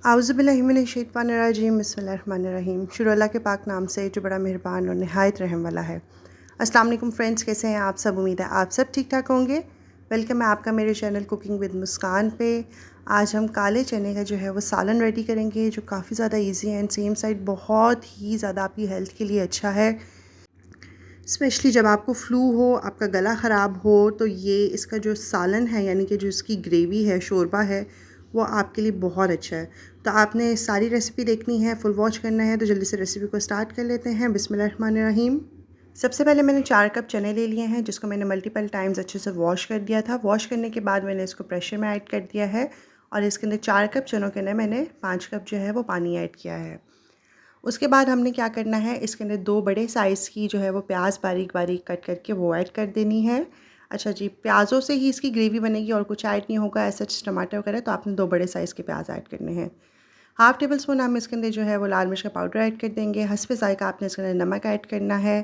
आउज़ुबिल्लाहिमिनश्शैतानिर्रजीम बिस्मिल्लाहिर्रहमानिर्रहीम। शुरू अल्लाह के पाक नाम से जो बड़ा मेहरबान और नहायत रहम वाला है। अस्सलाम वालेकुम फ्रेंड्स, कैसे हैं आप सब? उम्मीद है आप सब ठीक ठाक होंगे। वेलकम है आपका मेरे चैनल कुकिंग विद मुस्कान पे। आज हम काले चने का जो है वो सालन रेडी करेंगे, जो काफ़ी ज़्यादा ईजी है एंड सेम साइड बहुत ही ज़्यादा आपकी हेल्थ के लिए अच्छा है। स्पेशली जब आपको फ्लू हो, आपका गला ख़राब हो, तो ये इसका जो सालन है यानी कि जो इसकी ग्रेवी है, शोरबा है, वो आपके लिए बहुत अच्छा है। तो आपने सारी रेसिपी देखनी है, फुल वॉच करना है, तो जल्दी से रेसिपी को स्टार्ट कर लेते हैं। बिस्मिल्लाहिर्रहमानिर्रहीम। सबसे पहले मैंने 4 कप चने ले लिए हैं, जिसको मैंने मल्टीपल टाइम्स अच्छे से वॉश कर दिया था। वॉश करने के बाद मैंने इसको प्रेशर में ऐड कर दिया है और इसके अंदर 4 कप चनों के अंदर मैंने 5 कप जो है वो पानी ऐड किया है। उसके बाद हमने क्या करना है, इसके अंदर 2 बड़े साइज़ की जो है वो प्याज बारीक बारीक कट करके वो ऐड कर देनी है। अच्छा जी, प्याज़ों से ही इसकी ग्रेवी बनेगी और कुछ ऐड नहीं होगा ऐसा टमाटर वगैरह, तो आपने 2 बड़े साइज़ के प्याज ऐड करने हैं। हाफ़ टेबल स्पून हम इसके अंदर जो है वो लाल मिर्च का पाउडर ऐड कर देंगे। हस्बे ज़ायक़ा आपने इसके अंदर नमक ऐड करना है।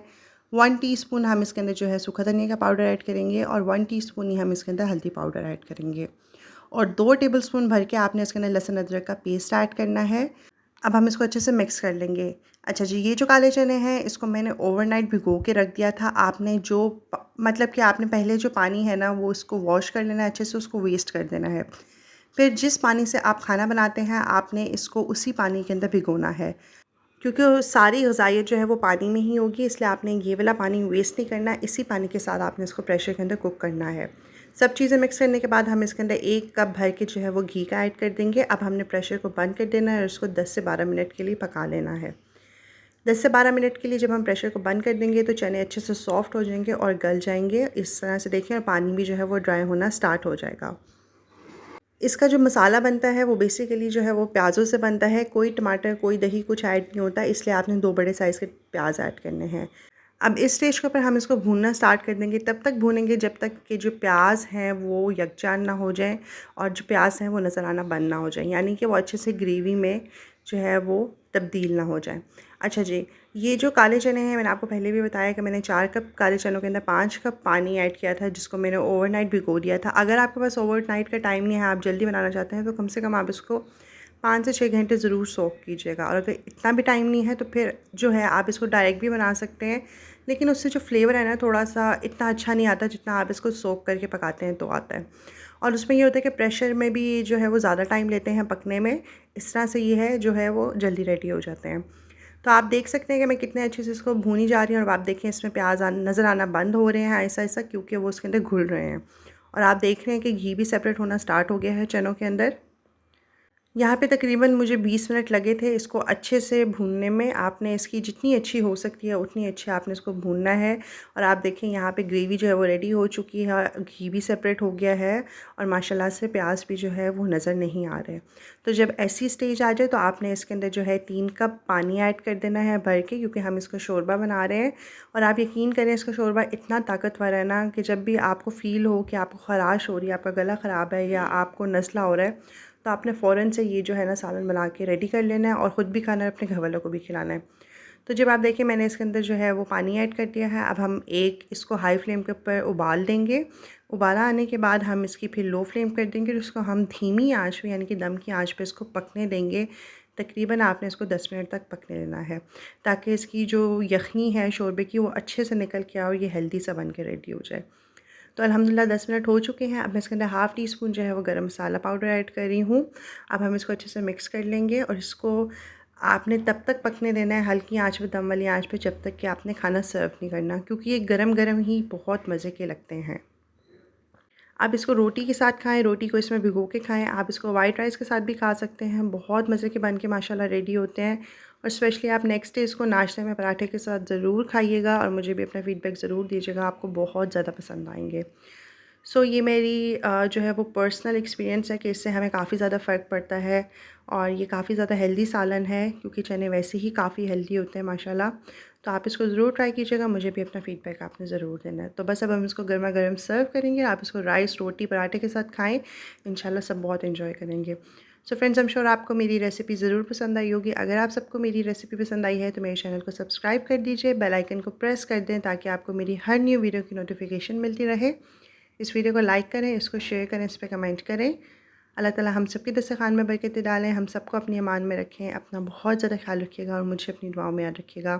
1 टीस्पून हम इसके अंदर जो है सूखा धनिया का पाउडर ऐड करेंगे और 1 टीस्पून ही हम इसके अंदर हल्दी पाउडर ऐड करेंगे और 2 टेबलस्पून भर के आपने इसके अंदर लहसुन अदरक का पेस्ट ऐड करना है। अब हम इसको अच्छे से मिक्स कर लेंगे। अच्छा जी, ये जो काले चने हैं इसको मैंने ओवरनाइट भिगो के रख दिया था। आपने जो मतलब कि आपने पहले जो पानी है ना वो इसको वॉश कर लेना है अच्छे से, उसको वेस्ट कर देना है। फिर जिस पानी से आप खाना बनाते हैं आपने इसको उसी पानी के अंदर भिगोना है, क्योंकि वो सारी ग़िज़ाइयत जो है वो पानी में ही होगी, इसलिए आपने ये वाला पानी वेस्ट नहीं करना। इसी पानी के साथ आपने इसको प्रेशर के अंदर कुक करना है। सब चीज़ें मिक्स करने के बाद हम इसके अंदर 1 कप भर के जो है वो घी का ऐड कर देंगे। अब हमने प्रेशर को बंद कर देना है और इसको 10 से 12 मिनट के लिए पका लेना है। 10 से 12 मिनट के लिए जब हम प्रेशर को बंद कर देंगे तो चने अच्छे से सॉफ्ट हो जाएंगे और गल जाएंगे। इस तरह से देखें, और पानी भी जो है वो ड्राई होना स्टार्ट हो जाएगा। इसका जो मसाला बनता है वो बेसिकली जो है वो प्याज़ों से बनता है। कोई टमाटर, कोई दही कुछ ऐड नहीं होता, इसलिए आपने 2 बड़े साइज़ के प्याज ऐड करने हैं। अब इस स्टेज के ऊपर हम इसको भूनना स्टार्ट कर देंगे। तब तक भूनेंगे जब तक कि जो प्याज हैं वो यकजान ना हो जाएं और जो प्याज हैं वो नज़र आना बंद ना हो जाए, यानी कि वो अच्छे से ग्रेवी में जो है वो तब्दील ना हो जाए। अच्छा जी, ये जो काले चने हैं मैंने आपको पहले भी बताया कि मैंने 4 कप काले चनों के अंदर 5 कप पानी ऐड किया था, जिसको मैंने ओवरनाइट भिगो दिया था। अगर आपके पास ओवरनाइट का टाइम नहीं है, आप जल्दी बनाना चाहते हैं, तो कम से कम आप इसको 5 से 6 घंटे ज़रूर सोक कीजिएगा। और अगर इतना भी टाइम नहीं है तो फिर जो है आप इसको डायरेक्ट भी बना सकते हैं, लेकिन उससे जो फ्लेवर है ना थोड़ा सा इतना अच्छा नहीं आता जितना आप इसको सोक करके पकाते हैं तो आता है। और उसमें ये होता है कि प्रेशर में भी जो है वो ज़्यादा टाइम लेते हैं पकने में। इस तरह से ये है जो है वो जल्दी रेडी हो जाते हैं। तो आप देख सकते हैं कि मैं कितने अच्छे से इसको भूनी जा रही हूँ और आप देखें इसमें प्याज नज़र आना बंद हो रहे हैं ऐसा ऐसा, क्योंकि वो उसके अंदर घुल रहे हैं। और आप देख रहे हैं कि घी भी सेपरेट होना स्टार्ट हो गया है चनों के अंदर। यहाँ पे तकरीबन मुझे 20 मिनट लगे थे इसको अच्छे से भूनने में। आपने इसकी जितनी अच्छी हो सकती है उतनी अच्छी आपने इसको भूनना है। और आप देखें यहाँ पे ग्रेवी जो है वो रेडी हो चुकी है, घी भी सेपरेट हो गया है और माशाल्लाह से प्याज भी जो है वो नज़र नहीं आ रहे। तो जब ऐसी स्टेज आ जाए तो आपने इसके अंदर जो है 3 कप पानी ऐड कर देना है भर के, क्योंकि हम इसका शोरबा बना रहे हैं। और आप यकीन करें इसका शोरबा इतना ताकतवर है ना कि जब भी आपको फ़ील हो कि आपको ख़राश हो रही है, आपका गला ख़राब है या आपको नज़ला हो रहा है, तो आपने फ़ौरन से ये जो है ना सालन बना के रेडी कर लेना है और ख़ुद भी खाना है, अपने घर वालों को भी खिलाना है। तो जब आप देखें मैंने इसके अंदर जो है वो पानी ऐड कर दिया है। अब हम इसको हाई फ्लेम के ऊपर उबाल देंगे। उबाला आने के बाद हम इसकी फिर लो फ्लेम कर देंगे और इसको हम धीमी आंच पे यानी कि दम की आंच पे इसको पकने देंगे। तकरीबन आपने इसको 10 मिनट तक पकने देना है, ताकि इसकी जो यखनी है शोरबे की वो अच्छे से निकल के आए और ये हेल्दी सा बन के रेडी हो जाए। तो अल्हम्दुलिल्लाह 10 मिनट हो चुके हैं। अब मैं इसके अंदर हाफ़ टी स्पून जो है वो गरम मसाला पाउडर ऐड कर रही हूँ। अब हम इसको अच्छे से मिक्स कर लेंगे और इसको आपने तब तक पकने देना है हल्की आंच पे, दम वाली आंच पे, जब तक कि आपने खाना सर्व नहीं करना, क्योंकि ये गरम गरम ही बहुत मज़े के लगते हैं। आप इसको रोटी के साथ खाएं, रोटी को इसमें भिगो के खाएं। आप इसको वाइट राइस के साथ भी खा सकते हैं, बहुत मज़े के बन के माशाल्लाह रेडी होते हैं। और स्पेशली आप नेक्स्ट डे इसको नाश्ते में पराठे के साथ ज़रूर खाइएगा और मुझे भी अपना फ़ीडबैक ज़रूर दीजिएगा, आपको बहुत ज़्यादा पसंद आएंगे। सो ये मेरी जो है वो पर्सनल एक्सपीरियंस है कि इससे हमें काफ़ी ज़्यादा फ़र्क पड़ता है और ये काफ़ी ज़्यादा हेल्दी सालन है, क्योंकि चने वैसे ही काफ़ी हेल्दी होते हैं माशाल्लाह। तो आप इसको ज़रूर ट्राई कीजिएगा, मुझे भी अपना फ़ीडबैक आपने ज़रूर देना है। तो बस अब हम इसको गर्मा गर्म सर्व करेंगे। आप इसको राइस, रोटी, पराठे के साथ खाएँ, इंशाल्लाह सब बहुत एंजॉय करेंगे। So friends, I am sure आपको मेरी रेसिपी ज़रूर पसंद आई होगी। अगर आप सबको मेरी रेसिपी पसंद आई है तो मेरे चैनल को सब्सक्राइब कर दीजिए, बेल आइकन को प्रेस कर दें ताकि आपको मेरी हर न्यू वीडियो की नोटिफिकेशन मिलती रहे। इस वीडियो को लाइक करें, इसको शेयर करें, इस पर कमेंट करें। अल्लाह ताला हम सबके दस्तरखान में बरकतें डालें, हम सबको अपनी अमान में रखें। अपना बहुत ज़्यादा ख्याल रखिएगा और मुझे अपनी दुआओं में याद रखिएगा।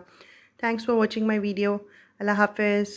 Thanks for watching my video. अल्लाह हाफ़िज़।